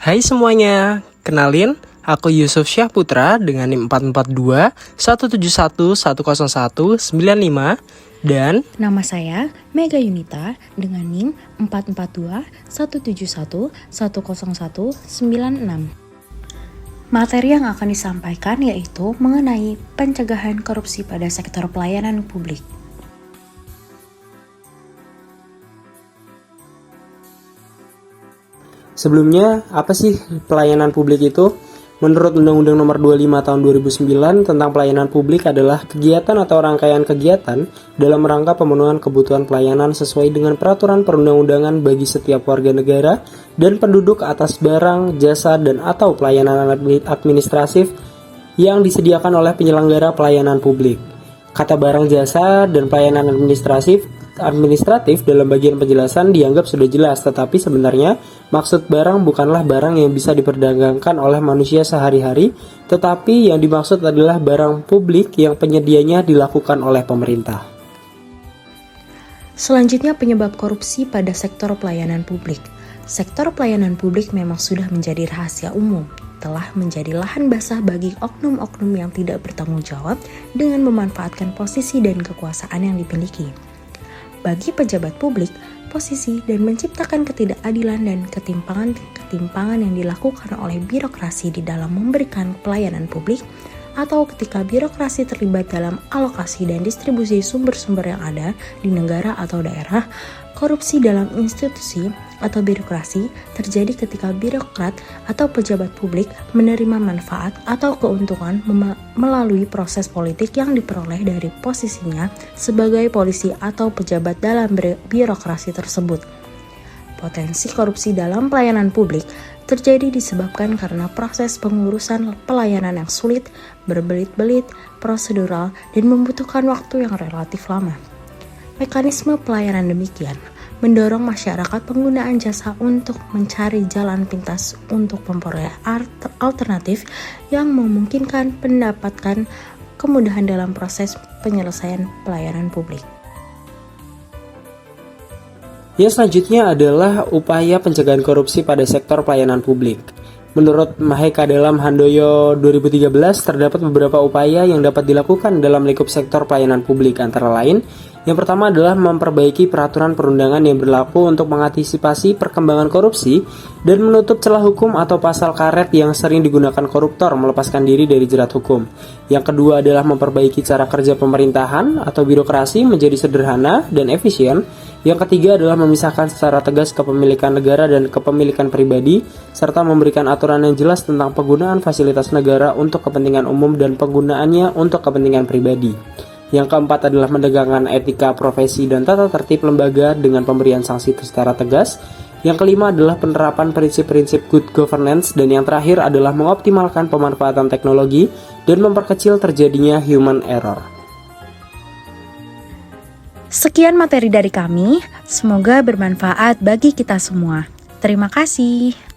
Hai semuanya, kenalin aku Yusuf Syahputra dengan NIM 442 171 101 95 dan Nama saya Mega Yunita dengan NIM 442 171 101 96. Materi yang akan disampaikan yaitu mengenai pencegahan korupsi pada sektor pelayanan publik. sebelumnya apa sih pelayanan publik itu? Menurut Undang-Undang Nomor 25 Tahun 2009 tentang pelayanan publik adalah kegiatan atau rangkaian kegiatan dalam rangka pemenuhan kebutuhan pelayanan sesuai dengan peraturan perundang-undangan bagi setiap warga negara dan penduduk atas barang, jasa, dan atau pelayanan administratif yang disediakan oleh penyelenggara pelayanan publik. Kata barang, jasa, dan pelayanan administratif dalam bagian penjelasan dianggap sudah jelas, tetapi sebenarnya maksud barang bukanlah barang yang bisa diperdagangkan oleh manusia sehari-hari, tetapi yang dimaksud adalah barang publik yang penyedianya dilakukan oleh pemerintah. Selanjutnya, penyebab korupsi pada sektor pelayanan publik. Sektor pelayanan publik memang sudah menjadi rahasia umum, telah menjadi lahan basah bagi oknum-oknum yang tidak bertanggung jawab dengan memanfaatkan posisi dan kekuasaan yang dimiliki. Bagi pejabat publik, posisi dan menciptakan ketidakadilan dan ketimpangan yang dilakukan oleh birokrasi di dalam memberikan pelayanan publik, atau ketika birokrasi terlibat dalam alokasi dan distribusi sumber-sumber yang ada di negara atau daerah. Korupsi dalam institusi atau birokrasi terjadi ketika birokrat atau pejabat publik menerima manfaat atau keuntungan melalui proses politik yang diperoleh dari posisinya sebagai polisi atau pejabat dalam birokrasi tersebut. Potensi korupsi dalam pelayanan publik terjadi disebabkan karena proses pengurusan pelayanan yang sulit, berbelit-belit, prosedural, dan membutuhkan waktu yang relatif lama. Mekanisme pelayanan demikian mendorong masyarakat penggunaan jasa untuk mencari jalan pintas untuk memperoleh alternatif yang memungkinkan mendapatkan kemudahan dalam proses penyelesaian pelayanan publik. Yang selanjutnya adalah upaya pencegahan korupsi pada sektor pelayanan publik. Menurut Maheka dalam Handoyo 2013, terdapat beberapa upaya yang dapat dilakukan dalam lingkup sektor pelayanan publik, antara lain, yang pertama adalah memperbaiki peraturan perundangan yang berlaku untuk mengantisipasi perkembangan korupsi dan menutup celah hukum atau pasal karet yang sering digunakan koruptor melepaskan diri dari jerat hukum. Yang kedua adalah memperbaiki cara kerja pemerintahan atau birokrasi menjadi sederhana dan efisien. Yang ketiga adalah memisahkan secara tegas kepemilikan negara dan kepemilikan pribadi, serta memberikan aturan yang jelas tentang penggunaan fasilitas negara untuk kepentingan umum dan penggunaannya untuk kepentingan pribadi. Yang keempat adalah menegakkan etika profesi dan tata tertib lembaga dengan pemberian sanksi secara tegas. Yang kelima adalah penerapan prinsip-prinsip good governance, dan yang terakhir adalah mengoptimalkan pemanfaatan teknologi dan memperkecil terjadinya human error. Sekian materi dari kami, semoga bermanfaat bagi kita semua. Terima kasih.